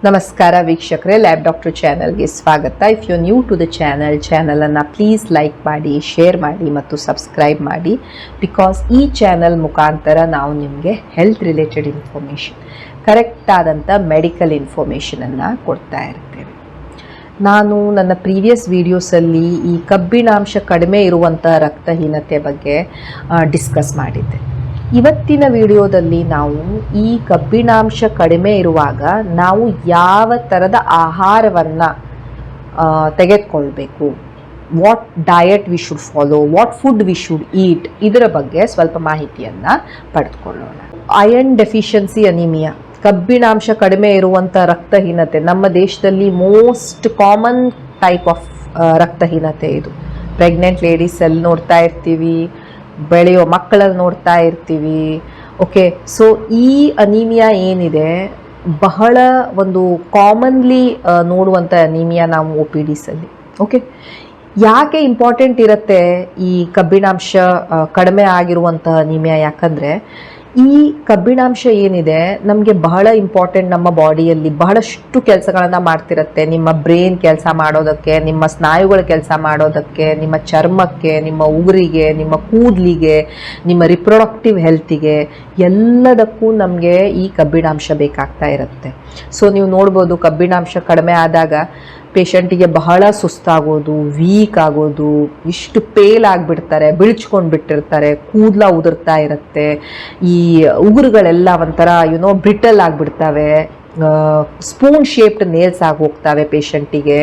ನಮಸ್ಕಾರ ವೀಕ್ಷಕರೇ, lab doctor ಚಾನಲ್ಗೆ ಸ್ವಾಗತ. If you new to the ಚಾನಲನ್ನು ಪ್ಲೀಸ್ ಲೈಕ್ ಮಾಡಿ, ಶೇರ್ ಮಾಡಿ ಮತ್ತು ಸಬ್ಸ್ಕ್ರೈಬ್ ಮಾಡಿ. ಬಿಕಾಸ್ ಈ ಚಾನಲ್ ಮುಖಾಂತರ ನಾವು ನಿಮಗೆ ಹೆಲ್ತ್ ರಿಲೇಟೆಡ್ ಇನ್ಫಾರ್ಮೇಷನ್, ಕರೆಕ್ಟ್ ಆದಂಥ ಮೆಡಿಕಲ್ ಇನ್ಫಾರ್ಮೇಷನನ್ನು ಕೊಡ್ತಾ ಇರ್ತೇವೆ. ನಾನು ನನ್ನ ಪ್ರೀವಿಯಸ್ ವೀಡಿಯೋಸಲ್ಲಿ ಈ ಕಬ್ಬಿಣಾಂಶ ಕಡಿಮೆ ಇರುವಂಥ ರಕ್ತಹೀನತೆ ಬಗ್ಗೆ ಡಿಸ್ಕಸ್ ಮಾಡಿದ್ದೆ. ಇವತ್ತಿನ ವಿಡಿಯೋದಲ್ಲಿ ನಾವು ಈ ಕಬ್ಬಿಣಾಂಶ ಕಡಿಮೆ ಇರುವಾಗ ನಾವು ಯಾವ ಥರದ ಆಹಾರವನ್ನು ತೆಗೆದುಕೊಳ್ಬೇಕು, what diet we should follow, what food we should eat, ಇದರ ಬಗ್ಗೆ ಸ್ವಲ್ಪ ಮಾಹಿತಿಯನ್ನು ಪಡೆದುಕೊಳ್ಳೋಣ. ಐರನ್ ಡೆಫಿಷಿಯನ್ಸಿ ಅನಿಮಿಯಾ, ಕಬ್ಬಿಣಾಂಶ ಕಡಿಮೆ ಇರುವಂಥ ರಕ್ತಹೀನತೆ ನಮ್ಮ ದೇಶದಲ್ಲಿ ಮೋಸ್ಟ್ ಕಾಮನ್ ಟೈಪ್ ಆಫ್ ರಕ್ತಹೀನತೆ. ಇದು ಪ್ರೆಗ್ನೆಂಟ್ ಲೇಡೀಸಲ್ಲಿ ನೋಡ್ತಾ ಇರ್ತೀವಿ, ಬೆಳೆಯೋ ಮಕ್ಕಳಲ್ಲಿ ನೋಡ್ತಾ ಇರ್ತೀವಿ. ಓಕೆ, ಸೊ ಈ ಅನೀಮಿಯಾ ಏನಿದೆ ಬಹಳ ಒಂದು ಕಾಮನ್ಲಿ ನೋಡುವಂಥ ಅನೀಮಿಯಾ ನಾವು ಒ ಪಿ ಡಿಸಲ್ಲಿ. ಓಕೆ, ಯಾಕೆ ಇಂಪಾರ್ಟೆಂಟ್ ಇರುತ್ತೆ ಈ ಕಬ್ಬಿಣಾಂಶ ಕಡಿಮೆ ಆಗಿರುವಂಥ ಅನೀಮಿಯಾ? ಯಾಕಂದರೆ ಈ ಕಬ್ಬಿಣಾಂಶ ಏನಿದೆ ನಮಗೆ ಬಹಳ ಇಂಪಾರ್ಟೆಂಟ್. ನಮ್ಮ ಬಾಡಿಯಲ್ಲಿ ಬಹಳಷ್ಟು ಕೆಲಸಗಳನ್ನು ಮಾಡ್ತಿರುತ್ತೆ. ನಿಮ್ಮ ಬ್ರೈನ್ ಕೆಲಸ ಮಾಡೋದಕ್ಕೆ, ನಿಮ್ಮ ಸ್ನಾಯುಗಳ ಕೆಲಸ ಮಾಡೋದಕ್ಕೆ, ನಿಮ್ಮ ಚರ್ಮಕ್ಕೆ, ನಿಮ್ಮ ಉಗುರಿಗೆ, ನಿಮ್ಮ ಕೂದಲಿಗೆ, ನಿಮ್ಮ ರಿಪ್ರೊಡಕ್ಟಿವ್ ಹೆಲ್ತಿಗೆ, ಎಲ್ಲದಕ್ಕೂ ನಮಗೆ ಈ ಕಬ್ಬಿಣಾಂಶ ಬೇಕಾಗ್ತಾ ಇರುತ್ತೆ. ಸೊ ನೀವು ನೋಡ್ಬೋದು, ಕಬ್ಬಿಣಾಂಶ ಕಡಿಮೆ ಆದಾಗ ಪೇಷಂಟಿಗೆ ಬಹಳ ಸುಸ್ತಾಗೋದು, ವೀಕ್ ಆಗೋದು, ಇಷ್ಟು ಪೇಲ್ ಆಗಿಬಿಡ್ತಾರೆ, ಬಿಳಿಚ್ಕೊಂಡು ಬಿಟ್ಟಿರ್ತಾರೆ, ಕೂದಲ ಉದುರ್ತಾ ಇರುತ್ತೆ, ಈ ಉಗುರುಗಳೆಲ್ಲ ಒಂಥರ ಬ್ರಿಟಲ್ ಆಗಿಬಿಡ್ತವೆ, ಸ್ಪೂನ್ ಶೇಪ್ಡ್ ನೇಲ್ಸ್ ಆಗಿ ಹೋಗ್ತವೆ ಪೇಷಂಟಿಗೆ.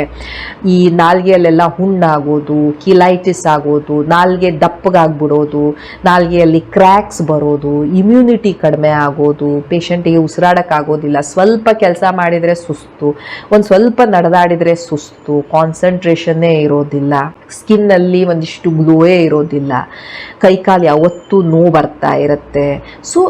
ಈ ನಾಲ್ಗೆಯಲ್ಲೆಲ್ಲ ಹುಣ್ಣಾಗೋದು, ಕಿಲೈಟಿಸ್ ಆಗೋದು, ನಾಲ್ಗೆ ದಪ್ಪಗಾಗ್ಬಿಡೋದು, ನಾಲ್ಗೆಯಲ್ಲಿ ಕ್ರ್ಯಾಕ್ಸ್ ಬರೋದು, ಇಮ್ಯುನಿಟಿ ಕಡಿಮೆ ಆಗೋದು, ಪೇಷಂಟಿಗೆ ಉಸಿರಾಡೋಕ್ಕಾಗೋದಿಲ್ಲ, ಸ್ವಲ್ಪ ಕೆಲಸ ಮಾಡಿದರೆ ಸುಸ್ತು, ಒಂದು ಸ್ವಲ್ಪ ನಡೆದಾಡಿದರೆ ಸುಸ್ತು, ಕಾನ್ಸಂಟ್ರೇಷನ್ನೇ ಇರೋದಿಲ್ಲ, ಸ್ಕಿನ್ನಲ್ಲಿ ಒಂದಿಷ್ಟು ಗ್ಲೋವೇ ಇರೋದಿಲ್ಲ, ಕೈಕಾಲು ಯಾವತ್ತೂ ನೋವು ಬರ್ತಾ ಇರುತ್ತೆ. ಸೊ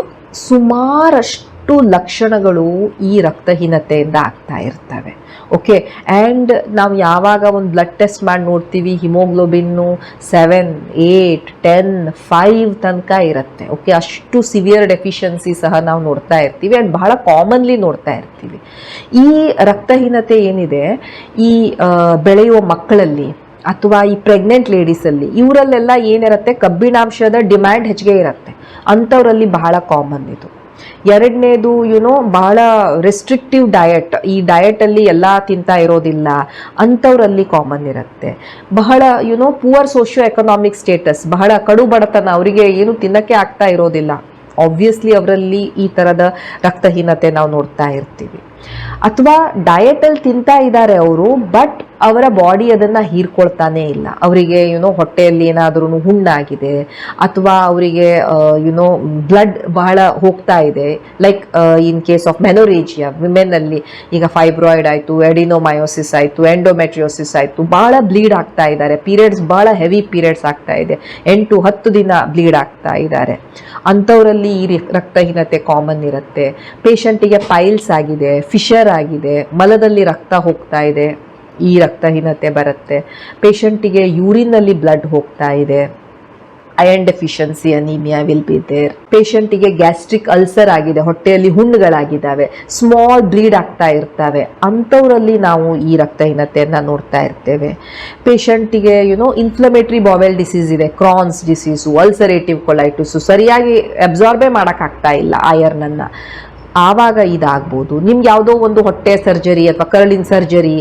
ಸುಮಾರಷ್ಟು ಲಕ್ಷಣಗಳು ಈ ರಕ್ತಹೀನತೆಯಿಂದ ಆಗ್ತಾ ಇರ್ತವೆ. ಓಕೆ, ಆ್ಯಂಡ್ ನಾವು ಯಾವಾಗ ಒಂದು ಬ್ಲಡ್ ಟೆಸ್ಟ್ ಮಾಡಿ ನೋಡ್ತೀವಿ, ಹಿಮೋಗ್ಲೋಬಿನ್ನು 7, 8, 10, 5 ತನಕ ಇರುತ್ತೆ. ಓಕೆ, ಅಷ್ಟು ಸಿವಿಯರ್ ಡೆಫಿಷಿಯನ್ಸಿ ಸಹ ನಾವು ನೋಡ್ತಾ ಇರ್ತೀವಿ, ಆ್ಯಂಡ್ ಬಹಳ ಕಾಮನ್ಲಿ ನೋಡ್ತಾ ಇರ್ತೀವಿ. ಈ ರಕ್ತಹೀನತೆ ಏನಿದೆ ಈ ಬೆಳೆಯುವ ಮಕ್ಕಳಲ್ಲಿ ಅಥವಾ ಈ ಪ್ರೆಗ್ನೆಂಟ್ ಲೇಡೀಸಲ್ಲಿ, ಇವರಲ್ಲೆಲ್ಲ ಏನಿರುತ್ತೆ, ಕಬ್ಬಿಣಾಂಶದ ಡಿಮ್ಯಾಂಡ್ ಹೆಚ್ಚಿಗೆ ಇರುತ್ತೆ. ಅಂಥವರಲ್ಲಿ ಬಹಳ ಕಾಮನ್ ಇದು. ಎರಡನೇದು ಬಹಳ ರೆಸ್ಟ್ರಿಕ್ಟಿವ್ ಡಯಟ್, ಈ ಡಯಟಲ್ಲಿ ಎಲ್ಲ ತಿಂತಾ ಇರೋದಿಲ್ಲ, ಅಂಥವರಲ್ಲಿ ಕಾಮನ್ ಇರುತ್ತೆ. ಬಹಳ ಪುವರ್ ಸೋಷಿಯೋ ಎಕನಾಮಿಕ್ ಸ್ಟೇಟಸ್, ಬಹಳ ಕಡು ಬಡತನ, ಅವರಿಗೆ ಏನು ತಿನ್ನಕ್ಕೆ ಆಗ್ತಾ ಇರೋದಿಲ್ಲ, ಆಬ್ವಿಯಸ್ಲಿ ಅವರಲ್ಲಿ ಈ ಥರದ ರಕ್ತಹೀನತೆ ನಾವು ನೋಡ್ತಾ ಇರ್ತೀವಿ. ಅಥವಾ ಡಯಟಲ್ಲಿ ತಿಂತಾ ಇದ್ದಾರೆ ಅವರು, ಬಟ್ ಅವರ ಬಾಡಿ ಅದನ್ನು ಹೀರ್ಕೊಳ್ತಾನೇ ಇಲ್ಲ. ಅವರಿಗೆ ಹೊಟ್ಟೆಯಲ್ಲಿ ಏನಾದ್ರೂ ಹುಣ್ಣಾಗಿದೆ, ಅಥವಾ ಅವರಿಗೆ ಬ್ಲಡ್ ಬಹಳ ಹೋಗ್ತಾ ಇದೆ, ಲೈಕ್ ಇನ್ ಕೇಸ್ ಆಫ್ ಮೆನೋರೇಜಿಯಾ ವಿಮೆನ್ನಲ್ಲಿ ಈಗ ಫೈಬ್ರಾಯ್ಡ್ ಆಯಿತು, ಎಡಿನೋಮಯೋಸಿಸ್ ಆಯಿತು, ಎಂಡೋಮೆಟ್ರಿಯೋಸಿಸ್ ಆಯಿತು, ಬಹಳ ಬ್ಲೀಡ್ ಆಗ್ತಾ ಇದ್ದಾರೆ, ಪೀರಿಯಡ್ಸ್ ಬಹಳ ಹೆವಿ ಪೀರಿಯಡ್ಸ್ ಆಗ್ತಾ ಇದೆ, 8-10 ದಿನ ಬ್ಲೀಡ್ ಆಗ್ತಾ ಇದ್ದಾರೆ. ಅಂಥವರಲ್ಲಿ ಈ ರಕ್ತಹೀನತೆ ಕಾಮನ್ ಇರುತ್ತೆ. ಪೇಷಂಟಿಗೆ ಪೈಲ್ಸ್ ಆಗಿದೆ, ಫಿಶರ್ ಆಗಿದೆ, ಮಲದಲ್ಲಿ ರಕ್ತ ಹೋಗ್ತಾ ಇದೆ, ಈ ರಕ್ತಹೀನತೆ ಬರುತ್ತೆ. ಪೇಷಂಟಿಗೆ ಯೂರಿನಲ್ಲಿ ಬ್ಲಡ್ ಹೋಗ್ತಾ ಇದೆ, iron deficiency anaemia will be there. ಪೇಷಂಟಿಗೆ ಗ್ಯಾಸ್ಟ್ರಿಕ್ ಅಲ್ಸರ್ ಆಗಿದೆ, ಹೊಟ್ಟೆಯಲ್ಲಿ ಹುಣ್ಣುಗಳಾಗಿದ್ದಾವೆ, ಸ್ಮಾಲ್ ಬ್ಲೀಡ್ ಆಗ್ತಾ ಇರ್ತವೆ, ಅಂಥವರಲ್ಲಿ ನಾವು ಈ ರಕ್ತಹೀನತೆಯನ್ನು ನೋಡ್ತಾ ಇರ್ತೇವೆ. ಪೇಷಂಟಿಗೆ ಇನ್ಫ್ಲಮೇಟರಿ ಬಾವೆಲ್ ಡಿಸೀಸ್ ಇದೆ, ಕ್ರಾನ್ಸ್ ಡಿಸೀಸು, ಅಲ್ಸರೇಟಿವ್ ಕೊಲೈಟಿಸು, ಸರಿಯಾಗಿ ಅಬ್ಸಾರ್ಬೇ ಮಾಡೋಕ್ಕಾಗ್ತಾ ಇಲ್ಲ ಐರನನ್ನು, ಆವಾಗ ಇದಾಗ್ಬೋದು. ನಿಮ್ಗೆ ಯಾವುದೋ ಒಂದು ಹೊಟ್ಟೆ ಸರ್ಜರಿ ಅಥವಾ ಕರಳಿನ ಸರ್ಜರಿ,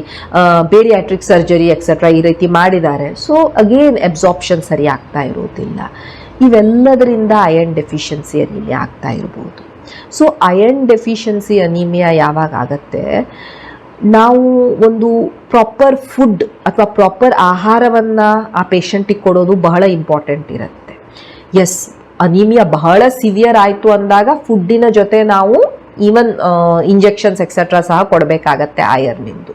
ಬೇರಿಯಾಟ್ರಿಕ್ ಸರ್ಜರಿ ಎಕ್ಸೆಟ್ರಾ ಈ ರೀತಿ ಮಾಡಿದ್ದಾರೆ, ಸೊ ಅಗೇನ್ ಅಬ್ಸಾರ್ಪ್ಷನ್ ಸರಿ ಆಗ್ತಾ ಇರೋದಿಲ್ಲ. ಇವೆಲ್ಲದರಿಂದ ಐರನ್ ಡೆಫಿಷಿಯನ್ಸಿ ಅನೀಮಿಯಾ ಆಗ್ತಾ ಇರ್ಬೋದು. ಸೊ ಐರನ್ ಡೆಫಿಷಿಯನ್ಸಿ ಅನೀಮಿಯಾ ಯಾವಾಗ ಆಗುತ್ತೆ, ನಾವು ಒಂದು ಪ್ರಾಪರ್ ಫುಡ್ ಅಥವಾ ಪ್ರಾಪರ್ ಆಹಾರವನ್ನು ಆ ಪೇಷಂಟಿಗೆ ಕೊಡೋದು ಬಹಳ ಇಂಪಾರ್ಟೆಂಟ್ ಇರುತ್ತೆ. ಎಸ್, ಅನೀಮಿಯಾ ಬಹಳ ಸಿವಿಯರ್ ಆಯಿತು ಅಂದಾಗ ಫುಡ್ಡಿನ ಜೊತೆ ನಾವು ಈವನ್ ಇಂಜೆಕ್ಷನ್ಸ್ ಎಕ್ಸೆಟ್ರಾ ಸಹ ಕೊಡಬೇಕಾಗತ್ತೆ ಐರನ್ನಿಂದು.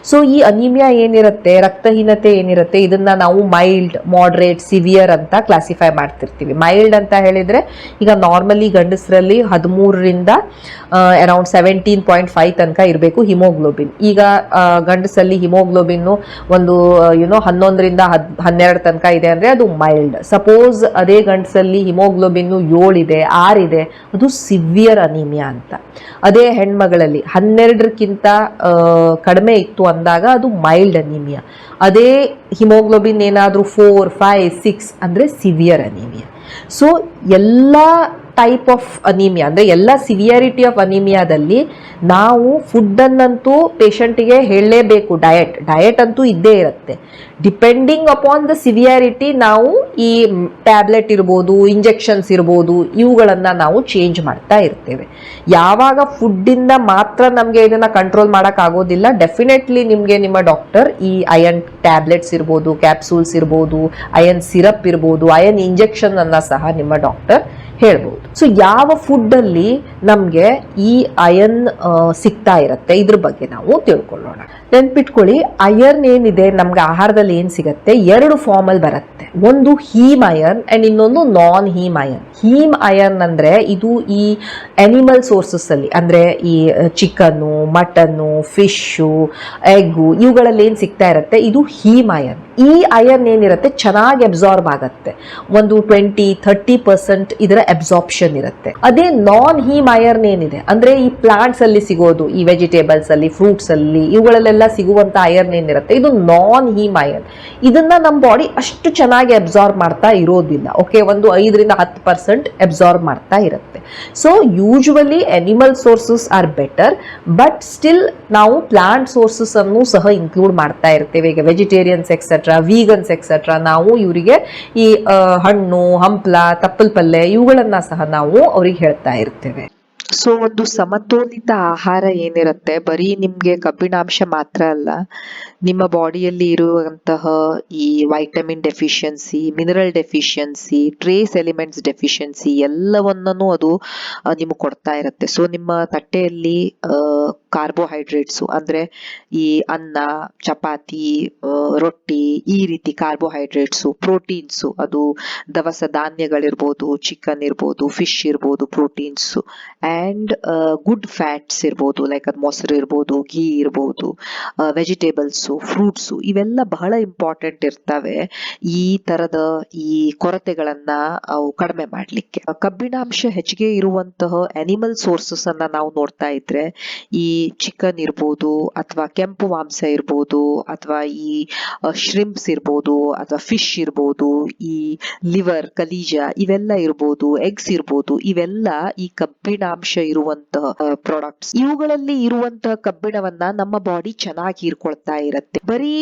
ಸೊ ಈ ಅನೀಮಿಯಾ ಏನಿರುತ್ತೆ, ರಕ್ತಹೀನತೆ ಏನಿರುತ್ತೆ, ಇದನ್ನು ನಾವು ಮೈಲ್ಡ್, ಮಾಡ್ರೇಟ್, ಸಿವಿಯರ್ ಅಂತ ಕ್ಲಾಸಿಫೈ ಮಾಡ್ತಿರ್ತೀವಿ. ಮೈಲ್ಡ್ ಅಂತ ಹೇಳಿದರೆ ಈಗ ನಾರ್ಮಲಿ ಗಂಡಸರಲ್ಲಿ 13ರಿಂದ ಅರೌಂಡ್ 17.5 ತನಕ ಇರಬೇಕು ಹಿಮೋಗ್ಲೋಬಿನ್. ಈಗ ಗಂಡಸಲ್ಲಿ ಹಿಮೋಗ್ಲೋಬಿನ್ನು ಒಂದು 11ರಿಂದ 12 ತನಕ ಇದೆ ಅಂದರೆ ಅದು ಮೈಲ್ಡ್. ಸಪೋಸ್ ಅದೇ ಗಂಡಸಲ್ಲಿ ಹಿಮೋಗ್ಲೋಬಿನ್ನು 7 ಇದೆ, 6 ಇದೆ, ಅದು ಸಿವಿಯರ್ ಅನೀಮಿಯಾ ಅಂತ. ಅದೇ ಹೆಣ್ಮಗಳಲ್ಲಿ 12ಕ್ಕಿಂತ ಕಡಿಮೆ ಇತ್ತು ಅಂದಾಗ ಅದು ಮೈಲ್ಡ್ ಅನಿಮಿಯಾ. ಅದೇ ಹಿಮೋಗ್ಲೋಬಿನ್ ಏನಾದರೂ 4, 5, 6 ಅಂದರೆ ಸಿವಿಯರ್ ಅನಿಮಿಯಾ. ಸೊ ಎಲ್ಲ ಟೈಪ್ ಆಫ್ ಅನಿಮಿಯಾ ಅಂದರೆ ಎಲ್ಲ ಸಿವಿಯಾರಿಟಿ ಆಫ್ ಅನಿಮಿಯಾದಲ್ಲಿ ನಾವು ಫುಡ್ಡನ್ನಂತೂ ಪೇಷಂಟಿಗೆ ಹೇಳಲೇಬೇಕು. ಡಯಟ್ ಅಂತೂ ಇದ್ದೇ ಇರುತ್ತೆ. ಡಿಪೆಂಡಿಂಗ್ ಅಪಾನ್ ದ ಸಿವಿಯಾರಿಟಿ ನಾವು ಈ ಟ್ಯಾಬ್ಲೆಟ್ ಇರ್ಬೋದು, ಇಂಜೆಕ್ಷನ್ಸ್ ಇರ್ಬೋದು, ಇವುಗಳನ್ನು ನಾವು ಚೇಂಜ್ ಮಾಡ್ತಾ ಇರ್ತೇವೆ. ಯಾವಾಗ ಫುಡ್ಡಿಂದ ಮಾತ್ರ ನಮಗೆ ಇದನ್ನು ಕಂಟ್ರೋಲ್ ಮಾಡೋಕ್ಕಾಗೋದಿಲ್ಲ, ಡೆಫಿನೆಟ್ಲಿ ನಿಮಗೆ ನಿಮ್ಮ ಡಾಕ್ಟರ್ ಈ ಅಯನ್ ಟ್ಯಾಬ್ಲೆಟ್ಸ್ ಇರ್ಬೋದು, ಕ್ಯಾಪ್ಸೂಲ್ಸ್ ಇರ್ಬೋದು, ಅಯನ್ ಸಿರಪ್ ಇರ್ಬೋದು, ಅಯನ್ ಇಂಜೆಕ್ಷನ್ ಅನ್ನ ಸಹ ನಿಮ್ಮ ಡಾಕ್ಟರ್ ಹೇಳ್ಬೋದು. ಸೊ ಯಾವ ಫುಡ್ಡಲ್ಲಿ ನಮಗೆ ಈ ಅಯನ್ ಸಿಗ್ತಾ ಇರುತ್ತೆ ಇದ್ರ ಬಗ್ಗೆ ನಾವು ತಿಳ್ಕೊಳ್ಳೋಣ. ನೆನ್ಪಿಟ್ಕೊಳ್ಳಿ, ಅಯರ್ನ್ ಏನಿದೆ ನಮ್ಗೆ ಆಹಾರದಲ್ಲಿ ಏನು ಸಿಗತ್ತೆ, 2 ಫಾರ್ಮಲ್ಲಿ ಬರುತ್ತೆ. ಒಂದು ಹೀಮ್ ಅಯರ್ನ್ ಅಂಡ್ ಇನ್ನೊಂದು ನಾನ್ ಹೀಮ್ ಅಯರ್ನ್. ಹೀಮ್ ಅಯರ್ನ್ ಅಂದ್ರೆ ಇದು ಈ ಅನಿಮಲ್ ಸೋರ್ಸಸ್ ಅಲ್ಲಿ, ಅಂದ್ರೆ ಈ ಚಿಕನ್ನು, ಮಟನ್ನು, ಫಿಶು, ಎಗ್ಗು, ಇವುಗಳಲ್ಲಿ ಏನು ಸಿಗ್ತಾ ಇರುತ್ತೆ ಇದು ಹೀಮ್ ಅಯರ್ನ್. ಈ ಅಯರ್ನ್ ಏನಿರುತ್ತೆ ಚೆನ್ನಾಗಿ ಅಬ್ಸಾರ್ಬ್ ಆಗತ್ತೆ. ಒಂದು 20-30% ಇದರ ಅಬ್ಸಾರ್ಪ್ಷನ್ ಇರುತ್ತೆ. ಅದೇ ನಾನ್ ಹೀಮ್ ಅಯರ್ನ್ ಏನಿದೆ ಅಂದ್ರೆ ಈ ಪ್ಲಾಂಟ್ಸ್ ಅಲ್ಲಿ ಸಿಗೋದು, ಈ ವೆಜಿಟೇಬಲ್ಸ್ ಅಲ್ಲಿ, ಫ್ರೂಟ್ಸ್ ಅಲ್ಲಿ, ಇವುಗಳಲ್ಲೆಲ್ಲ ಸಿಗುವಂತ ಅಯರ್ನ್ ಏನಿರುತ್ತೆ ಇದು ನಾನ್ ಹೀಮ್ ಅಯರ್ನ್. ಇದನ್ನ ನಮ್ಮ ಬಾಡಿ ಅಷ್ಟು ಚೆನ್ನಾಗಿ ಅಬ್ಸಾರ್ಬ್ ಮಾಡ್ತಾ ಇರೋದಿಲ್ಲ. ಓಕೆ, ಒಂದು 5-10% ಅಬ್ಸಾರ್ಬ್ ಮಾಡ್ತಾ ಇರುತ್ತೆ. So usually animal sources are better, but still ನಾವು ಪ್ಲಾಂಟ್ ಸೋರ್ಸಸ್ ಅನ್ನು ಸಹ ಇನ್ಕ್ಲೂಡ್ ಮಾಡ್ತಾ ಇರ್ತೇವೆ. ಈಗ ವೆಜಿಟೇರಿಯನ್ಸ್ ಎಕ್ಸೆಟ್ರಾ, ವೀಗನ್ಸ್ ಎಕ್ಸೆಟ್ರಾ, ನಾವು ಇವರಿಗೆ ಈ ಹಣ್ಣು, ಹಂಪ್ಲ, ತಪ್ಪಲ್ ಪಲ್ಲೆ ಇವುಗಳನ್ನ ಸಹ ನಾವು ಅವ್ರಿಗೆ ಹೇಳ್ತಾ ಇರ್ತೇವೆ. ಸೊ ಒಂದು ಸಮತೋಲಿತ ಆಹಾರ ಏನಿರುತ್ತೆ ಬರೀ ನಿಮ್ಗೆ ಕಬ್ಬಿಣಾಂಶ ಮಾತ್ರ ಅಲ್ಲ, ನಿಮ್ಮ ಬಾಡಿಯಲ್ಲಿ ಇರುವಂತಹ ಈ vitamin deficiency, mineral deficiency, trace elements deficiency ಎಲ್ಲವನ್ನೂ ಅದು ನಿಮಗೆ ಕೊಡ್ತಾ ಇರುತ್ತೆ. ಸೊ ನಿಮ್ಮ ತಟ್ಟೆಯಲ್ಲಿ ಕಾರ್ಬೋಹೈಡ್ರೇಟ್ಸು ಅಂದ್ರೆ ಈ ಅನ್ನ, ಚಪಾತಿ, ರೊಟ್ಟಿ, ಈ ರೀತಿ ಕಾರ್ಬೋಹೈಡ್ರೇಟ್ಸು, ಪ್ರೋಟೀನ್ಸು, ಅದು ದವಸ ಧಾನ್ಯಗಳಿರ್ಬೋದು, ಚಿಕನ್ ಇರ್ಬೋದು, ಫಿಶ್ ಇರ್ಬೋದು, ಪ್ರೋಟೀನ್ಸು, ಅಂಡ್ ಗುಡ್ ಫ್ಯಾಟ್ಸ್ ಇರ್ಬೋದು, ಲೈಕ್ ಅದು ಮೊಸರು ಇರ್ಬೋದು, ಘೀ ಇರ್ಬೋದು, ವೆಜಿಟೇಬಲ್ಸು, ಫ್ರೂಟ್ಸು, ಇವೆಲ್ಲ ಬಹಳ ಇಂಪಾರ್ಟೆಂಟ್ ಇರ್ತವೆ ಈ ತರದ ಈ ಕೊರತೆಗಳನ್ನ ಅವು ಕಡಿಮೆ ಮಾಡ್ಲಿಕ್ಕೆ. ಕಬ್ಬಿಣಾಂಶ ಹೆಚ್ಚಿಗೆ ಇರುವಂತಹ ಅನಿಮಲ್ ಸೋರ್ಸಸ್ ಅನ್ನ ನಾವು ನೋಡ್ತಾ ಇದ್ರೆ ಈ ಚಿಕನ್ ಇರ್ಬೋದು, ಅಥವಾ ಕೆಂಪು ಮಾಂಸ ಇರ್ಬೋದು, ಅಥವಾ ಈ ಶ್ರಿಂಪ್ಸ್ ಇರ್ಬೋದು, ಅಥವಾ ಫಿಶ್ ಇರ್ಬೋದು, ಈ ಲಿವರ್, ಕಲೀಜ ಇವೆಲ್ಲ ಇರ್ಬೋದು, ಎಗ್ಸ್ ಇರ್ಬೋದು, ಇವೆಲ್ಲ ಈ ಕಬ್ಬಿಣಾಂಶ ಇರುವಂತಹ ಪ್ರಾಡಕ್ಟ್ಸ್. ಇವುಗಳಲ್ಲಿ ಇರುವಂತಹ ಕಬ್ಬಿಣವನ್ನ ನಮ್ಮ ಬಾಡಿ ಚೆನ್ನಾಗಿ ಹೀರ್ಕೊಳ್ತಾ ಇರುತ್ತೆ. ಬರೀ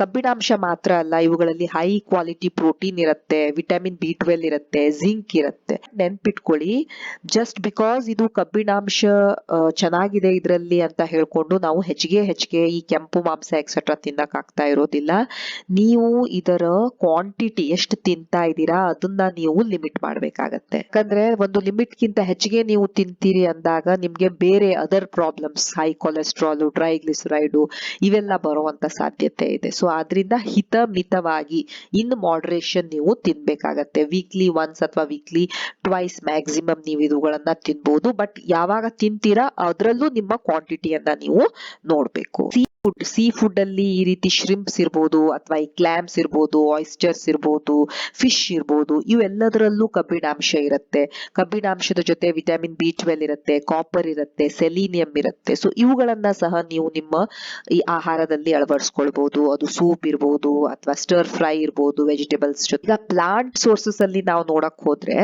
ಕಬ್ಬಿಣಾಂಶ ಮಾತ್ರ ಅಲ್ಲ, ಇವುಗಳಲ್ಲಿ ಹೈ ಕ್ವಾಲಿಟಿ ಪ್ರೋಟೀನ್ ಇರುತ್ತೆ, ವಿಟಮಿನ್ B12 ಇರುತ್ತೆ, ಜಿಂಕ್ ಇರುತ್ತೆ. ನೆನ್ಪಿಟ್ಕೊಳ್ಳಿ, ಜಸ್ಟ್ ಬಿಕಾಸ್ ಇದು ಕಬ್ಬಿಣಾಂಶ ಚೆನ್ನಾಗಿದೆ ಇದರಲ್ಲಿ ಅಂತ ಹೇಳ್ಕೊಂಡು ನಾವು ಹೆಚ್ಚಿಗೆ ಈ ಕೆಂಪು ಮಾಂಸ ಎಕ್ಸೆಟ್ರಾ ತಿನ್ನಕ್ ಆಗ್ತಾ ಇರೋದಿಲ್ಲ. ನೀವು ಇದರ ಕ್ವಾಂಟಿಟಿ ಎಷ್ಟು ತಿಂತಾ ಇದ್ದೀರಾ ಅದನ್ನ ನೀವು ಲಿಮಿಟ್ ಮಾಡ್ಬೇಕಾಗತ್ತೆ. ಯಾಕಂದ್ರೆ ಒಂದು ಲಿಮಿಟ್ ಗಿಂತ ಹೆಚ್ಚಿಗೆ ನೀವು ತಿಂತೀರಿ ಅಂದಾಗ ನಿಮ್ಗೆ ಬೇರೆ other problems, high cholesterol, triglyceride ಇವೆಲ್ಲ ಬರುವಂತ ಸಾಧ್ಯತೆ ಇದೆ. ಸೊ ಆದ್ರಿಂದ ಮಿತವಾಗಿ ಇನ್ ಮಾಡರೇಷನ್ ನೀವು ತಿನ್ಬೇಕಾಗತ್ತೆ. ವೀಕ್ಲಿ ಒನ್ಸ್ ಅಥವಾ ವೀಕ್ಲಿ ಟ್ವೈಸ್ ಮ್ಯಾಕ್ಸಿಮಮ್ ನೀವು ಇವುಗಳನ್ನ ತಿನ್ಬಹುದು. ಬಟ್ ಯಾವಾಗ ತಿಂತೀರಾ ಅದರಲ್ಲೂ ನಿಮ್ಮ ಕ್ವಾಂಟಿಟಿಯನ್ನ ನೀವು ನೋಡ್ಬೇಕು. ಸೀ ಫುಡ್ ಅಲ್ಲಿ ಈ ರೀತಿ ಶ್ರಿಂಪ್ಸ್ ಇರ್ಬೋದು, ಅಥವಾ ಈ ಕ್ಲಾಮ್ಸ್ ಇರ್ಬೋದು, ಆಯಿಸ್ಟರ್ಸ್ ಇರ್ಬೋದು, ಫಿಶ್ ಇರ್ಬೋದು, ಇವೆಲ್ಲದರಲ್ಲೂ ಕಬ್ಬಿಣಾಂಶ ಇರುತ್ತೆ. ಕಬ್ಬಿಣಾಂಶದ ಜೊತೆ ವಿಟಮಿನ್ B12 ಇರುತ್ತೆ, ಕಾಪರ್ ಇರುತ್ತೆ, ಸೆಲೀನಿಯಂ ಇರುತ್ತೆ. ಸೊ ಇವುಗಳನ್ನ ಸಹ ನೀವು ನಿಮ್ಮ ಈ ಆಹಾರದಲ್ಲಿ ಅಳವಡಿಸ್ಕೊಳ್ಬಹುದು. ಅದು ಸೂಪ್ ಇರ್ಬೋದು, ಅಥವಾ ಸ್ಟರ್ ಫ್ರೈ ಇರ್ಬೋದು ವೆಜಿಟೇಬಲ್ಸ್ ಜೊತೆ. ಈಗ ಪ್ಲಾಂಟ್ ಸೋರ್ಸಸ್ ಅಲ್ಲಿ ನಾವು ನೋಡಕ್ ಹೋದ್ರೆ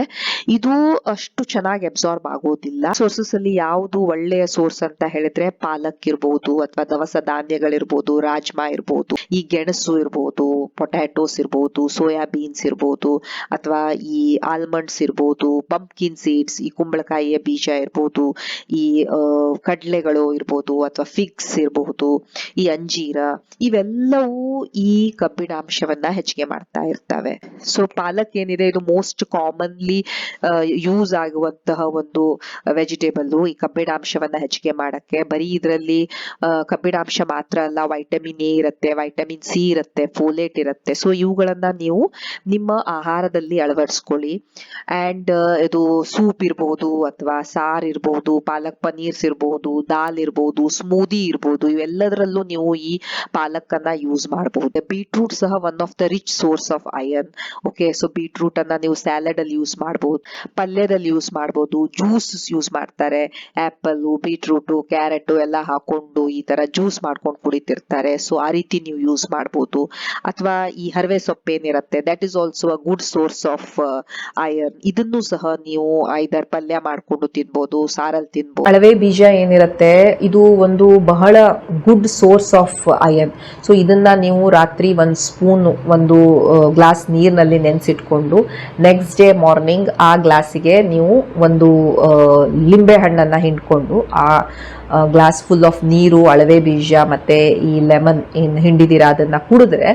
ಇದು ಅಷ್ಟು ಚೆನ್ನಾಗಿ ಅಬ್ಸಾರ್ಬ್ ಆಗೋದಿಲ್ಲ. ಸೋರ್ಸಸ್ ಅಲ್ಲಿ ಯಾವುದು ಒಳ್ಳೆಯ ಸೋರ್ಸ್ ಅಂತ ಹೇಳಿದ್ರೆ ಪಾಲಕ್ ಇರ್ಬೋದು, ಅಥವಾ ದವಸ ಧಾನ್ಯಗಳಿರ್ಬೋದು, ರಾಜ್ಮಾ ಇರ್ಬೋದು, ಈ ಗೆಣಸು ಇರ್ಬೋದು, ಪೊಟ್ಯಾಟೋಸ್ ಇರ್ಬೋದು, ಸೋಯಾ ಬೀನ್ಸ್ ಇರ್ಬೋದು, ಅಥವಾ ಈ ಆಲ್ಮಂಡ್ಸ್ ಇರ್ಬೋದು, ಪಂಪ್ಕಿನ್ ಸೀಡ್ಸ್, ಈ ಕುಂಬಳಕಾಯಿಯ ಬೀಜ ಇರ್ಬೋದು, ಈ ಕಡ್ಲೆಗಳು ಇರ್ಬೋದು, ಅಥವಾ ಫಿಗ್ಸ್ ಇರಬಹುದು, ಈ ಅಂಜೀರ, ಇವೆಲ್ಲವೂ ಈ ಕಬ್ಬಿಣಾಂಶವನ್ನ ಹೆಚ್ಚಿಗೆ ಮಾಡ್ತಾ ಇರ್ತವೆ. ಸೊ ಪಾಲಕ್ ಏನಿದೆ ಇದು ಮೋಸ್ಟ್ ಕಾಮನ್ಲಿ ಯೂಸ್ ಆಗುವಂತಹ ಒಂದು ವೆಜಿಟೇಬಲ್ ಈ ಕಬ್ಬಿಣಾಂಶವನ್ನ ಹೆಚ್ಚಿಗೆ ಮಾಡಕ್ಕೆ. ಬರೀ ಇದರಲ್ಲಿ ಕಬ್ಬಿಣಾಂಶ ಮಾತ್ರ ಮಾತ್ರ ಅಲ್ಲ, ವೈಟಮಿನ್ ಎ ಇರುತ್ತೆ, ವೈಟಮಿನ್ ಸಿ ಇರುತ್ತೆ, ಫೋಲೇಟ್ ಇರುತ್ತೆ. ಸೊ ಇವುಗಳನ್ನ ನೀವು ನಿಮ್ಮ ಆಹಾರದಲ್ಲಿ ಅಳವಡಿಸ್ಕೊಳ್ಳಿ. ಅಂಡ್ ಇದು ಸೂಪ್ ಇರ್ಬೋದು ಅಥವಾ ಸಾರ್ ಇರ್ಬೋದು, ಪಾಲಕ್ ಪನೀರ್ಸ್ ಇರ್ಬೋದು, ದಾಲ್ ಇರ್ಬೋದು, ಸ್ಮೂದಿ ಇರ್ಬೋದು, ಇವೆಲ್ಲದರಲ್ಲೂ ನೀವು ಈ ಪಾಲಕ್ ಅನ್ನ ಯೂಸ್ ಮಾಡಬಹುದು. ಬೀಟ್ರೂಟ್ ಸಹ one of the rich source of iron. Okay, so beetroot ಅನ್ನ ನೀವು ಸ್ಯಾಲಡ್ ಅಲ್ಲಿ ಯೂಸ್ ಮಾಡಬಹುದು, ಪಲ್ಯದಲ್ಲಿ ಯೂಸ್ ಮಾಡಬಹುದು, ಜ್ಯೂಸ್ ಯೂಸ್ ಮಾಡ್ತಾರೆ. ಆಪಲ್, ಬೀಟ್ರೂಟ್, ಕ್ಯಾರೆಟ್ ಎಲ್ಲ ಹಾಕೊಂಡು ಈ ತರ ಜ್ಯೂಸ್ ಮಾಡ್ಕೊಂಡು ಕುಡಿತಿರ್ತಾರೆ. ಸೊ ಆ ರೀತಿ ನೀವು ಯೂಸ್ ಮಾಡಬಹುದು. ಅಥವಾ ಈ ಹರವೆ ಸೊಪ್ಪು ಏನಿರುತ್ತೆ, that is also a good source of iron. ಇದನ್ನು ಸಹ ನೀವು ಐದರ್ ಪಲ್ಯ ಮಾಡ್ಕೊಂಡು ತಿನ್ಬಹುದು, ಸಾರಲ್ಲಿ ತಿನ್ಬಹುದು. ಅಳವೆ ಬೀಜ ಏನಿರುತ್ತೆ ಇದು ಒಂದು ಬಹಳ good source of iron. So ಇದನ್ನ ನೀವು ರಾತ್ರಿ ಒಂದು ಸ್ಪೂನ್ ಒಂದು ಗ್ಲಾಸ್ ನೀರಿನಲ್ಲಿ ನೆನೆಸಿಟ್ಕೊಂಡು ನೆಕ್ಸ್ಟ್ ಡೇ ಮಾರ್ನಿಂಗ್ ಆ ಗ್ಲಾಸಿಗೆ ನೀವು ಒಂದು ಲಿಂಬೆ ಹಣ್ಣನ್ನು ಹಿಂಡ್ಕೊಂಡು ಆ ಗ್ಲಾಸ್ ಫುಲ್ ಆಫ್ ನೀರು, ಅಳವೆ ಬೀಜ ಮತ್ತೆ ಈ ಲೆಮನ್ ಏನು ಹಿಂಡಿದಿರ ಅದನ್ನ ಕುಡಿದ್ರೆ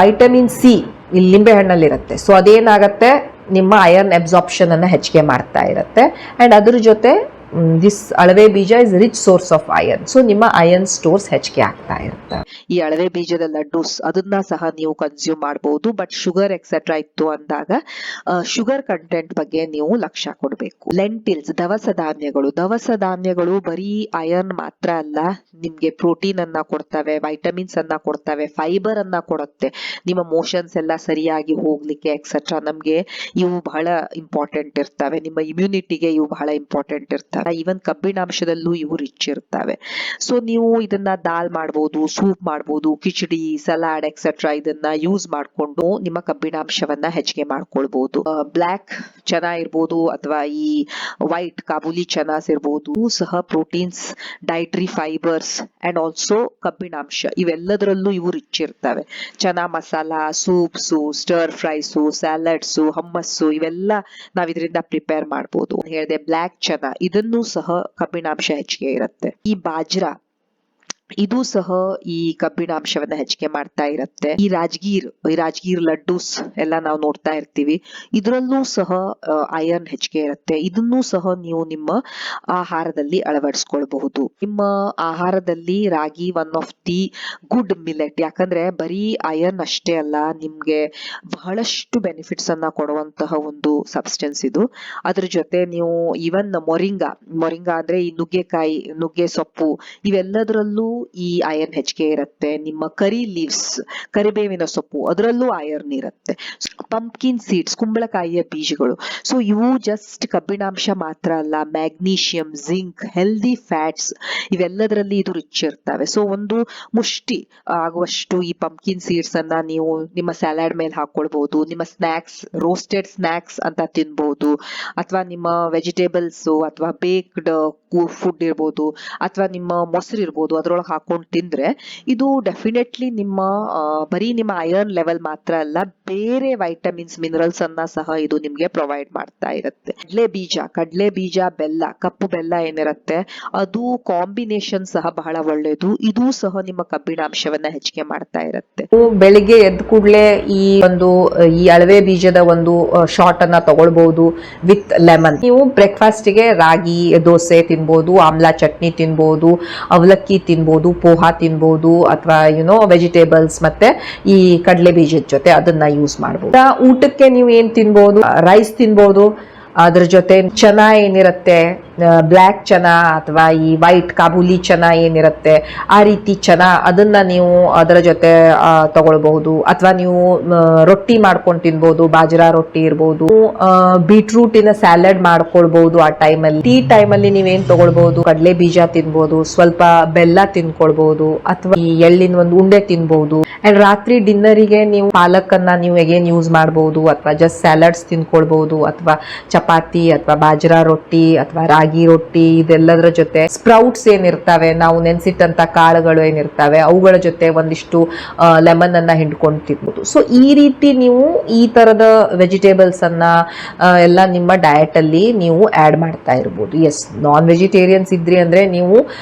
ವೈಟಮಿನ್ ಸಿ ಈ ಲಿಂಬೆ ಹಣ್ಣಲ್ಲಿರುತ್ತೆ. ಸೊ ಅದೇನಾಗತ್ತೆ, ನಿಮ್ಮ ಐರನ್ ಅಬ್ಸಾರ್ಪ್ಷನ್ ಅನ್ನ ಹೆಚ್ಚಿಗೆ ಮಾಡ್ತಾ ಇರುತ್ತೆ. ಅಂಡ್ ಅದ್ರ ಜೊತೆ ದಿಸ್ ಅಳವೆ ಬೀಜ is rich source of iron. So ನಿಮ್ಮ ಐರನ್ ಸ್ಟೋರ್ಸ್ ಹೆಚ್ಚಿಗೆ ಆಗ್ತಾ ಇರುತ್ತೆ. ಈ ಅಳವೆ ಬೀಜದ ಲಡ್ಡೂಸ್ ಅದನ್ನ ಸಹ ನೀವು ಕನ್ಸ್ಯೂಮ್ ಮಾಡಬಹುದು. ಬಟ್ ಶುಗರ್ ಎಕ್ಸೆಟ್ರಾ ಇತ್ತು ಅಂದಾಗ ಶುಗರ್ ಕಂಟೆಂಟ್ ಬಗ್ಗೆ ನೀವು ಲಕ್ಷ್ಯ ಕೊಡಬೇಕು. ಲೆಂಟಿಲ್ಸ್, ದವಸ ಧಾನ್ಯಗಳು. ದವಸ ಧಾನ್ಯಗಳು ಬರೀ ಐರನ್ ಮಾತ್ರ ಅಲ್ಲ, ನಿಮ್ಗೆ ಪ್ರೋಟೀನ್ ಅನ್ನ ಕೊಡ್ತವೆ, ವೈಟಮಿನ್ಸ್ ಅನ್ನ ಕೊಡ್ತವೆ, ಫೈಬರ್ ಅನ್ನ ಕೊಡುತ್ತೆ, ನಿಮ್ಮ ಮೋಷನ್ಸ್ ಎಲ್ಲ ಸರಿಯಾಗಿ ಹೋಗ್ಲಿಕ್ಕೆ ಎಕ್ಸೆಟ್ರಾ. ನಮ್ಗೆ ಇವು ಬಹಳ ಇಂಪಾರ್ಟೆಂಟ್ ಇರ್ತವೆ, ನಿಮ್ಮ ಇಮ್ಯುನಿಟಿಗೆ ಇವು ಬಹಳ ಇಂಪಾರ್ಟೆಂಟ್ ಇರ್ತವೆ. ಈವನ್ ಕಬ್ಬಿಣಾಂಶದಲ್ಲೂ ಇವು ರಿಚ್ ಇರ್ತವೆ. ಸೊ ನೀವು ಇದನ್ನ ದಾಲ್ ಮಾಡಬಹುದು, ಸೂಪ್ ಮಾಡಬಹುದು, ಕಿಚಡಿ, ಸಲಾಡ್ ಎಕ್ಸೆಟ್ರಾ ಇದನ್ನ ಯೂಸ್ ಮಾಡ್ಕೊಂಡು ನಿಮ್ಮ ಕಬ್ಬಿಣಾಂಶವನ್ನ ಹೆಚ್ಚಿಗೆ ಮಾಡ್ಕೊಳ್ಬಹುದು. ಬ್ಲಾಕ್ ಚನಾ ಇರ್ಬೋದು ಅಥವಾ ಈ ವೈಟ್ ಕಾಬೂಲಿ ಚನಾಸ್ ಇರ್ಬೋದು, ಸಹ proteins, dietary fibres and also ಕಬ್ಬಿಣಾಂಶ ಇವೆಲ್ಲದರಲ್ಲೂ ಇವು ರಿಚ್ ಇರ್ತವೆ. ಚನಾ ಮಸಾಲ, ಸೂಪ್ಸು, ಸ್ಟರ್ ಫ್ರೈಸು, ಸ್ಯಾಲಡ್ಸು, ಹಮ್ಮಸ್ಸು ಇವೆಲ್ಲ ನಾವ್ ಇದರಿಂದ ಪ್ರಿಪೇರ್ ಮಾಡಬಹುದು. ಹೇಳಿದೆ ಬ್ಲಾಕ್ ಚನಾ, ಇದನ್ನು ಸಹ ಕಬ್ಬಿಣಾಂಶ ಹೆಚ್ಚಿಗೆ ಇರುತ್ತೆ. ಈ ಬಾಜ್ರಾ ಇದು ಸಹ ಈ ಕಬ್ಬಿಣಾಂಶವನ್ನ ಹೆಚ್ಚಿಗೆ ಮಾಡ್ತಾ ಇರುತ್ತೆ. ಈ ರಾಜಗೀರ್ ಲಡ್ಡೂಸ್ ಎಲ್ಲ ನಾವು ನೋಡ್ತಾ ಇರ್ತೀವಿ, ಇದರಲ್ಲೂ ಸಹ ಐರನ್ ಹೆಚ್ಚಿಗೆ ಇರುತ್ತೆ. ಇದನ್ನು ಸಹ ನೀವು ನಿಮ್ಮ ಆಹಾರದಲ್ಲಿ ಅಳವಡಿಸ್ಕೊಳ್ಬಹುದು. ನಿಮ್ಮ ಆಹಾರದಲ್ಲಿ ragi one of the good millet, ಯಾಕಂದ್ರೆ ಬರೀ ಐರನ್ ಅಷ್ಟೇ ಅಲ್ಲ, ನಿಮ್ಗೆ ಬಹಳಷ್ಟು ಬೆನಿಫಿಟ್ಸ್ ಅನ್ನ ಕೊಡುವಂತಹ ಒಂದು ಸಬ್ಸ್ಟೆನ್ಸ್ ಇದು. ಅದ್ರ ಜೊತೆ ನೀವು ಈವನ್ ಮೊರಿಂಗಾ ಅಂದ್ರೆ ಈ ನುಗ್ಗೆಕಾಯಿ, ನುಗ್ಗೆ ಸೊಪ್ಪು ಇವೆಲ್ಲದರಲ್ಲೂ ಈ ಐರನ್ ಹೆಚ್ಚಿಗೆ ಇರುತ್ತೆ. ನಿಮ್ಮ ಕರಿ ಲೀವ್ಸ್, ಕರಿಬೇವಿನ ಸೊಪ್ಪು, ಅದರಲ್ಲೂ ಐರನ್ ಇರುತ್ತೆ. ಪಂಪ್ಕಿನ್ ಸೀಡ್ಸ್, ಕುಂಬಳಕಾಯಿಯ ಬೀಜಗಳು. ಸೊ ಇವು ಜಸ್ಟ್ ಕಬ್ಬಿಣಾಂಶ ಮಾತ್ರ ಅಲ್ಲ, ಮ್ಯಾಗ್ನೀಷಿಯಂ, ಜಿಂಕ್, ಹೆಲ್ದಿ ಫ್ಯಾಟ್ಸ್ ಇವೆಲ್ಲದರಲ್ಲಿ ಇದು ರಿಚ್ ಇರ್ತವೆ. ಸೊ ಒಂದು ಮುಷ್ಟಿ ಆಗುವಷ್ಟು ಈ ಪಂಪ್ಕಿನ್ ಸೀಡ್ಸ್ ಅನ್ನ ನೀವು ನಿಮ್ಮ ಸ್ಯಾಲಾಡ್ ಮೇಲೆ ಹಾಕೊಳ್ಬಹುದು, ನಿಮ್ಮ ಸ್ನಾಕ್ಸ್, ರೋಸ್ಟೆಡ್ ಸ್ನಾಕ್ಸ್ ಅಂತ ತಿನ್ಬಹುದು, ಅಥವಾ ನಿಮ್ಮ ವೆಜಿಟೇಬಲ್ಸ್ ಅಥವಾ ಬೇಕ್ಡ್ ಫುಡ್ ಇರ್ಬೋದು, ಅಥವಾ ನಿಮ್ಮ ಮೊಸರು ಇರ್ಬೋದು, ಅದ್ರೊಳಗೆ ಹಾಕೊಂಡು ತಿಂದ್ರೆ ಇದು ಡೆಫಿನೆಟ್ಲಿ ನಿಮ್ಮ ಬರೀ ನಿಮ್ಮ ಐರನ್ ಲೆವೆಲ್ ಮಾತ್ರ ಅಲ್ಲ, ಬೇರೆ ವೈಟಮಿನ್ಸ್, ಮಿನರಲ್ಸ್ ಅನ್ನ ಸಹ ಇದು ನಿಮ್ಗೆ ಪ್ರೊವೈಡ್ ಮಾಡ್ತಾ ಇರುತ್ತೆ. ಕಡಲೆ ಬೀಜ, ಬೆಲ್ಲ, ಕಪ್ಪು ಬೆಲ್ಲ ಏನಿರುತ್ತೆ ಅದು ಕಾಂಬಿನೇಷನ್ ಸಹ ಬಹಳ ಒಳ್ಳೆಯದು. ಇದು ಸಹ ನಿಮ್ಮ ಕಬ್ಬಿಣಾಂಶವನ್ನ ಹೆಚ್ಚಿಗೆ ಮಾಡ್ತಾ ಇರುತ್ತೆ. ಬೆಳಿಗ್ಗೆ ಎದ್ದ ಕೂಡಲೇ ಈ ಅಳವೆ ಬೀಜದ ಒಂದು ಶಾಟ್ ಅನ್ನ ತಗೊಳ್ಬಹುದು ವಿತ್ ಲೆಮನ್. ನೀವು ಬ್ರೇಕ್ಫಾಸ್ಟ್ ಗೆ ರಾಗಿ ದೋಸೆ ತಿನ್ಬಹುದು, ಆಮ್ಲಾ ಚಟ್ನಿ ತಿನ್ಬಹುದು, ಅವಲಕ್ಕಿ ತಿನ್ಬಹುದು, ಪೋಹಾ ತಿನ್ಬಹುದು, ಅಥವಾ ವೆಜಿಟೇಬಲ್ಸ್ ಮತ್ತೆ ಈ ಕಡಲೆ ಬೀಜದ ಜೊತೆ ಅದನ್ನ ಯೂಸ್ ಮಾಡಬಹುದು. ಊಟಕ್ಕೆ ನೀವು ಏನ್ ತಿನ್ಬಹುದು, ರೈಸ್ ತಿನ್ಬಹುದು, ಅದ್ರ ಜೊತೆ ಚನಾ ಏನಿರುತ್ತೆ, ಬ್ಲ್ಯಾಕ್ ಚನಾ ಅಥವಾ ಈ ವೈಟ್ ಕಾಬೂಲಿ ಚನಾ ಏನಿರುತ್ತೆ ಆ ರೀತಿ ಚನಾ, ಅದನ್ನ ನೀವು ಅದರ ಜೊತೆ ತಗೊಳ್ಬಹುದು. ಅಥವಾ ನೀವು ರೊಟ್ಟಿ ಮಾಡ್ಕೊಂಡು ತಿನ್ಬಹುದು, ಬಾಜ್ರಾ ರೊಟ್ಟಿ ಇರ್ಬೋದು, ಬೀಟ್ರೂಟಿನ ಸ್ಯಾಲಡ್ ಮಾಡ್ಕೊಳ್ಬಹುದು. ಆ ಟೈಮಲ್ಲಿ ಟೀ ಟೈಮಲ್ಲಿ ನೀವೇನ್ ತಗೊಳ್ಬಹುದು, ಕಡಲೆ ಬೀಜ ತಿನ್ಬಹುದು, ಸ್ವಲ್ಪ ಬೆಲ್ಲ ತಿನ್ಕೊಳ್ಬಹುದು, ಅಥವಾ ಈ ಎಳ್ಳಿನ ಒಂದು ಉಂಡೆ ತಿನ್ಬಹುದು. ಅಂಡ್ ರಾತ್ರಿ ಡಿನ್ನರಿಗೆ ನೀವು ಪಾಲಕನ್ನ ನೀವು ಎಗೇನ್ ಯೂಸ್ ಮಾಡಬಹುದು, ಅಥವಾ ಜಸ್ಟ್ ಸ್ಯಾಲಡ್ಸ್ ತಿನ್ಕೊಳ್ಬಹುದು, ಅಥವಾ ಚಪಾತಿ ಅಥವಾ ಬಾಜ್ರಾ ರೊಟ್ಟಿ ಅಥವಾ ರಾಗಿ ರೊಟ್ಟಿ ಇದೆಲ್ಲದರ ಜೊತೆ ಸ್ಪ್ರೌಟ್ಸ್ ಏನಿರ್ತವೆ, ನಾವು ನೆನ್ಸಿಟ್ಟಂತ ಕಾಳುಗಳು ಏನಿರ್ತವೆ ಅವುಗಳ ಜೊತೆ ಒಂದಿಷ್ಟು ಲೆಮನ್ ಅನ್ನ ಹಿಂಡ್ಕೊಂಡು ತಿನ್ಬಹುದು. ಸೊ ಈ ರೀತಿ ನೀವು ಈ ತರದ ವೆಜಿಟೇಬಲ್ಸ್ ಅನ್ನ ಎಲ್ಲ ನಿಮ್ಮ ಡಯಟ್ ಅಲ್ಲಿ ನೀವು ಆಡ್ ಮಾಡ್ತಾ ಇರ್ಬೋದು. ಎಸ್, ನಾನ್ ವೆಜಿಟೇರಿಯನ್ಸ್ ಇದ್ರಿ ಅಂದ್ರೆ ನೀವು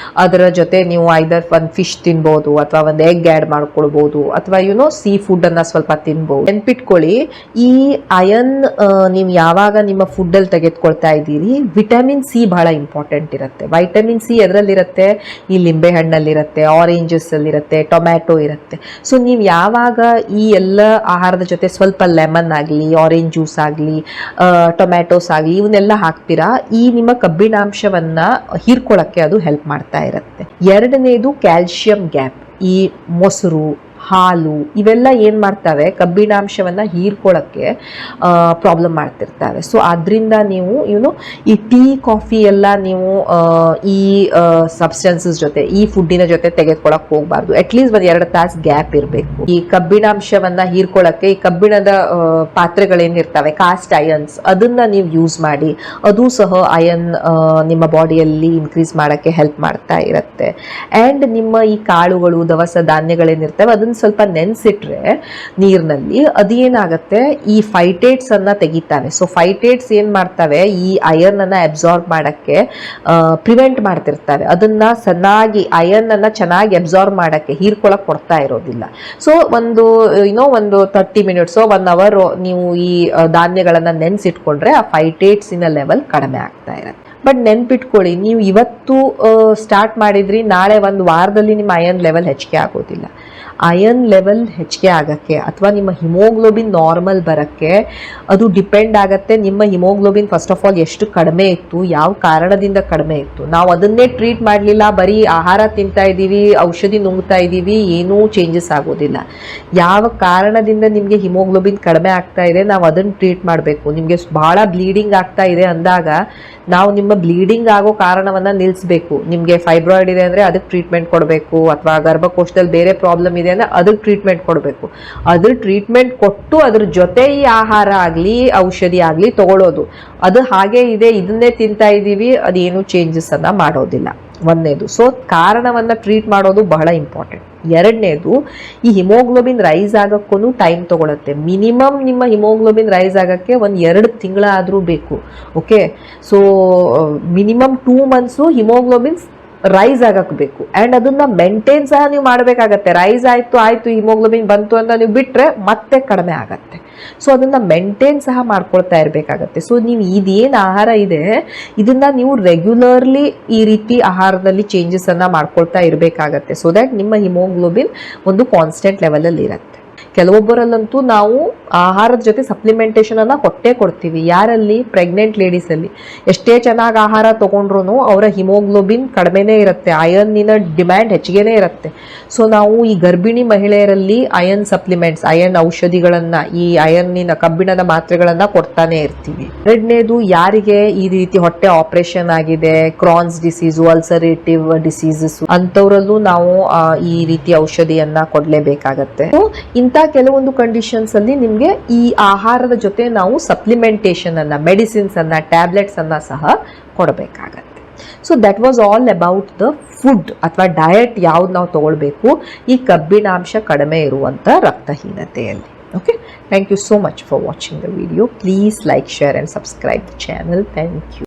ಅದರ ಜೊತೆ ನೀವು ಐದರ್ ಒಂದು ಫಿಶ್ ತಿನ್ಬಹುದು, ಅಥವಾ ಒಂದು ಎಗ್ ಆಡ್ ಮಾಡ್ಕೊಳ್ಬಹುದು, ಅಥವಾ ಸೀ ಫುಡ್ ಅನ್ನ ಸ್ವಲ್ಪ ತಿನ್ಬಹುದು. ನೆನ್ಪಿಟ್ಕೊಳ್ಳಿ, ಈ ಅಯನ್ ನೀವು ಯಾವಾಗ ನಿಮ್ಮ ಫುಡ್ ಅಲ್ಲಿ ತೆಗೆದುಕೊಳ್ತಾ ಇದ್ದೀರಿ, ವಿಟಮಿನ್ ಸಿ ಬಹಳ ಇಂಪಾರ್ಟೆಂಟ್ ಇರುತ್ತೆ. ವೈಟಮಿನ್ ಸಿ ಎದರಲ್ಲಿರುತ್ತೆ? ಈ ಲಿಂಬೆ ಹಣ್ಣಲ್ಲಿರುತ್ತೆ, ಆರೆಂಜಸ್ ಅಲ್ಲಿರುತ್ತೆ, ಟೊಮ್ಯಾಟೊ ಇರುತ್ತೆ. ಸೊ ನೀವು ಯಾವಾಗ ಈ ಎಲ್ಲ ಆಹಾರದ ಜೊತೆ ಸ್ವಲ್ಪ ಲೆಮನ್ ಆಗಲಿ, ಆರೆಂಜ್ ಜ್ಯೂಸ್ ಆಗಲಿ, ಟೊಮ್ಯಾಟೋಸ್ ಆಗಲಿ ಇವನ್ನೆಲ್ಲ ಹಾಕ್ತೀರಾ, ಈ ನಿಮ್ಮ ಕಬ್ಬಿಣಾಂಶವನ್ನ ಹೀರ್ಕೊಳ್ಳೋಕ್ಕೆ ಅದು ಹೆಲ್ಪ್ ಮಾಡ್ತಾ ಇರುತ್ತೆ. ಎರಡನೇದು ಕ್ಯಾಲ್ಶಿಯಂ ಗ್ಯಾಪ್. ಈ ಮೊಸರು, ಹಾಲು ಇವೆಲ್ಲ ಏನು ಮಾಡ್ತವೆ, ಕಬ್ಬಿಣಾಂಶವನ್ನು ಹೀರ್ಕೊಳ್ಳೋಕ್ಕೆ ಪ್ರಾಬ್ಲಮ್ ಮಾಡ್ತಿರ್ತವೆ. ಸೊ ಅದರಿಂದ ನೀವು ಈ ಟೀ ಕಾಫಿ ಎಲ್ಲ ನೀವು ಈ ಸಬ್ಸ್ಟೆನ್ಸಸ್ ಜೊತೆ, ಈ ಫುಡ್ಡಿನ ಜೊತೆ ತೆಗೆದುಕೊಳ್ಳೋಕೆ ಹೋಗಬಾರ್ದು. ಅಟ್ಲೀಸ್ಟ್ ಒಂದು 2 ತಾಸು ಗ್ಯಾಪ್ ಇರಬೇಕು. ಈ ಕಬ್ಬಿಣಾಂಶವನ್ನು ಹೀರ್ಕೊಳ್ಳೋಕ್ಕೆ ಈ ಕಬ್ಬಿಣದ ಪಾತ್ರೆಗಳೇನಿರ್ತವೆ, ಕಾಸ್ಟ್ ಅಯನ್ಸ್, ಅದನ್ನು ನೀವು ಯೂಸ್ ಮಾಡಿ. ಅದು ಸಹ ಅಯನ್ ನಿಮ್ಮ ಬಾಡಿಯಲ್ಲಿ ಇನ್ಕ್ರೀಸ್ ಮಾಡೋಕ್ಕೆ ಹೆಲ್ಪ್ ಮಾಡ್ತಾ ಇರುತ್ತೆ. ಆ್ಯಂಡ್ ನಿಮ್ಮ ಈ ಕಾಳುಗಳು, ದವಸ ಧಾನ್ಯಗಳೇನಿರ್ತವೆ ಅದನ್ನು ಸ್ವಲ್ಪ ನೆನೆಸಿಟ್ರೆ ನೀರಿನಲ್ಲಿ, ಅದೇನಾಗುತ್ತೆ, ಈ ಫೈಟೇಟ್ಸ್ ಅನ್ನ ತೆಗಿತಾವೆ. ಸೊ ಫೈಟೇಟ್ಸ್ ಏನ್ ಮಾಡ್ತವೆ, ಈ ಐರನ್ ಅನ್ನ ಅಬ್ಸಾರ್ಬ್ ಮಾಡಕ್ಕೆ ಪ್ರಿವೆಂಟ್ ಮಾಡ್ತಿರ್ತವೆ. ಅದನ್ನ ಚೆನ್ನಾಗಿ ಐರನ್ ಅನ್ನ ಚೆನ್ನಾಗಿ ಅಬ್ಸಾರ್ಬ್ ಮಾಡಕ್ಕೆ, ಹೀರ್ಕೊಳಕ್ ಕೊಡ್ತಾ ಇರೋದಿಲ್ಲ. ಸೊ ಒಂದು 30 ಮಿನಿಟ್ಸ್ 1 ಅವರ್ ನೀವು ಈ ಧಾನ್ಯಗಳನ್ನ ನೆನೆಸಿಟ್ಕೊಂಡ್ರೆ ಆ ಫೈಟೇಟ್ಸಿನ ಲೆವೆಲ್ ಕಡಿಮೆ ಆಗ್ತಾ ಇರುತ್ತೆ. ಬಟ್ ನೆನ್ಪಿಟ್ಕೊಳ್ಳಿ, ನೀವು ಇವತ್ತು ಸ್ಟಾರ್ಟ್ ಮಾಡಿದ್ರಿ, ನಾಳೆ 1 ವಾರದಲ್ಲಿ ನಿಮ್ಮ ಅಯನ್ ಲೆವೆಲ್ ಹೆಚ್ಚಿಗೆ ಆಗೋದಿಲ್ಲ. ಅಯನ್ ಲೆವೆಲ್ ಹೆಚ್ಚಿಗೆ ಆಗಕ್ಕೆ ಅಥವಾ ನಿಮ್ಮ ಹಿಮೋಗ್ಲೋಬಿನ್ ನಾರ್ಮಲ್ ಬರೋಕ್ಕೆ ಅದು ಡಿಪೆಂಡ್ ಆಗುತ್ತೆ ನಿಮ್ಮ ಹಿಮೋಗ್ಲೋಬಿನ್ ಫಸ್ಟ್ ಆಫ್ ಆಲ್ ಎಷ್ಟು ಕಡಿಮೆ ಇತ್ತು, ಯಾವ ಕಾರಣದಿಂದ ಕಡಿಮೆ ಇತ್ತು. ನಾವು ಅದನ್ನೇ ಟ್ರೀಟ್ ಮಾಡಲಿಲ್ಲ, ಬರೀ ಆಹಾರ ತಿಂತಾ ಇದ್ದೀವಿ, ಔಷಧಿ ನುಂಗ್ತಾ ಇದ್ದೀವಿ, ಏನೂ ಚೇಂಜಸ್ ಆಗೋದಿಲ್ಲ. ಯಾವ ಕಾರಣದಿಂದ ನಿಮಗೆ ಹಿಮೋಗ್ಲೋಬಿನ್ ಕಡಿಮೆ ಆಗ್ತಾ ಇದೆ, ನಾವು ಅದನ್ನು ಟ್ರೀಟ್ ಮಾಡಬೇಕು. ನಿಮಗೆ ಬಹಳ ಬ್ಲೀಡಿಂಗ್ ಆಗ್ತಾ ಇದೆ ಅಂದಾಗ ನಾವು ನಿಮ್ಮ ಬ್ಲೀಡಿಂಗ್ ಆಗೋ ಕಾರಣವನ್ನು ನಿಲ್ಲಿಸಬೇಕು. ನಿಮಗೆ ಫೈಬ್ರಾಯ್ಡ್ ಇದೆ ಅಂದರೆ ಅದಕ್ಕೆ ಟ್ರೀಟ್ಮೆಂಟ್ ಕೊಡಬೇಕು, ಅಥವಾ ಗರ್ಭಕೋಶದಲ್ಲಿ ಬೇರೆ ಪ್ರಾಬ್ಲಮ್ ಇದೆ ಅಂದರೆ ಅದಕ್ಕೆ ಟ್ರೀಟ್ಮೆಂಟ್ ಕೊಡಬೇಕು. ಅದ್ರ ಟ್ರೀಟ್ಮೆಂಟ್ ಕೊಟ್ಟು ಅದ್ರ ಜೊತೆ ಈ ಆಹಾರ ಆಗಲಿ ಔಷಧಿ ಆಗಲಿ ತಗೊಳ್ಳೋದು, ಅದು ಹಾಗೆ ಇದೆ, ಇದನ್ನೇ ತಿಂತಾ ಇದ್ದೀವಿ, ಅದೇನು ಚೇಂಜಸ್ ಅನ್ನ ಮಾಡೋದಿಲ್ಲ. ಒಂದನೇದು. ಸೊ ಕಾರಣವನ್ನ ಟ್ರೀಟ್ ಮಾಡೋದು ಬಹಳ ಇಂಪಾರ್ಟೆಂಟ್. ಎರಡನೇದು, ಈ ಹಿಮೋಗ್ಲೋಬಿನ್ ರೈಸ್ ಆಗಕ್ಕೂ ಟೈಮ್ ತಗೊಳುತ್ತೆ. ಮಿನಿಮಮ್ ನಿಮ್ಮ ಹಿಮೋಗ್ಲೋಬಿನ್ ರೈಸ್ ಆಗಕ್ಕೆ 1-2 ತಿಂಗಳಾದರೂ ಬೇಕು. Okay, so minimum 2 months haemoglobin rise ಆಗಕ್ಕೆ ಬೇಕು. ಆ್ಯಂಡ್ ಅದನ್ನ ಮೇಂಟೈನ್ ಸಹ ನೀವು ಮಾಡಬೇಕಾಗತ್ತೆ. ರೈಸ್ ಆಯ್ತು ಹಿಮೋಗ್ಲೋಬಿನ್ ಬಂತು ಅಂತ ನೀವು ಬಿಟ್ಟರೆ ಮತ್ತೆ ಕಡಿಮೆ ಆಗತ್ತೆ. ಸೊ ಅದನ್ನ ಮೇಂಟೈನ್ ಸಹ ಮಾಡ್ಕೊಳ್ತಾ ಇರಬೇಕಾಗತ್ತೆ. ಸೊ ನೀವು ಇದೇನು ಆಹಾರ ಇದೆ ಇದನ್ನ ನೀವು ರೆಗ್ಯುಲರ್ಲಿ ಈ ರೀತಿ ಆಹಾರದಲ್ಲಿ ಚೇಂಜಸ್ ಅನ್ನ ಮಾಡ್ಕೊಳ್ತಾ ಇರಬೇಕಾಗತ್ತೆ. ಸೊ ದ್ಯಾಟ್ ನಿಮ್ಮ ಹಿಮೋಗ್ಲೋಬಿನ್ ಒಂದು ಕಾನ್ಸ್ಟೆಂಟ್ ಲೆವೆಲಲ್ಲಿ ಇರುತ್ತೆ. ಕೆಲವೊಬ್ಬರಲ್ಲಂತೂ ನಾವು ಆಹಾರದ ಜೊತೆ ಸಪ್ಲಿಮೆಂಟೇಷನ್ ಅನ್ನ ಕೊಡ್ತೀವಿ. ಯಾರಲ್ಲಿ? ಪ್ರೆಗ್ನೆಂಟ್ ಲೇಡೀಸಲ್ಲಿ. ಎಷ್ಟೇ ಚೆನ್ನಾಗಿ ಆಹಾರ ತಗೊಂಡ್ರು ಅವರ ಹಿಮೋಗ್ಲೋಬಿನ್ ಕಡಿಮೆನೇ ಇರುತ್ತೆ, ಅಯನ್ನಿನ ಡಿಮ್ಯಾಂಡ್ ಹೆಚ್ಚಿಗೆನೇ ಇರುತ್ತೆ. ಸೊ ನಾವು ಈ ಗರ್ಭಿಣಿ ಮಹಿಳೆಯರಲ್ಲಿ ಅಯನ್ ಸಪ್ಲಿಮೆಂಟ್ಸ್, ಅಯನ್ ಔಷಧಿಗಳನ್ನ, ಈ ಅಯನ್ನಿನ ಕಬ್ಬಿಣದ ಮಾತ್ರೆಗಳನ್ನ ಕೊಡ್ತಾನೆ ಇರ್ತೀವಿ. ಎರಡನೇದು, ಯಾರಿಗೆ ಈ ರೀತಿ ಹೊಟ್ಟೆ ಆಪರೇಷನ್ ಆಗಿದೆ, ಕ್ರಾನ್ಸ್ ಡಿಸೀಸು, ಅಲ್ಸರೇಟಿವ್ ಡಿಸೀಸಸ್, ಅಂಥವರಲ್ಲೂ ನಾವು ಈ ರೀತಿ ಔಷಧಿಯನ್ನ ಕೊಡಲೇಬೇಕಾಗತ್ತೆ. ಇಂಥ ಕೆಲವೊಂದು ಕಂಡೀಷನ್ಸ್ ಅಲ್ಲಿ ನಿಮಗೆ ಈ ಆಹಾರದ ಜೊತೆ ನಾವು ಸಪ್ಲಿಮೆಂಟೇಷನ್ ಅನ್ನ, ಮೆಡಿಸಿನ್ಸ್ ಅನ್ನ, ಟ್ಯಾಬ್ಲೆಟ್ಸ್ ಅನ್ನ ಸಹ ಕೊಡಬೇಕಾಗತ್ತೆ. So that was all about the food ಅಥವಾ ಡಯಟ್ ಯಾವ್ದು ನಾವು ತಗೊಳ್ಬೇಕು ಈ ಕಬ್ಬಿಣಾಂಶ ಕಡಿಮೆ ಇರುವಂತ ರಕ್ತಹೀನತೆಯಲ್ಲಿ. Okay, thank you so much for watching the video. Please like, share and subscribe the channel. Thank you.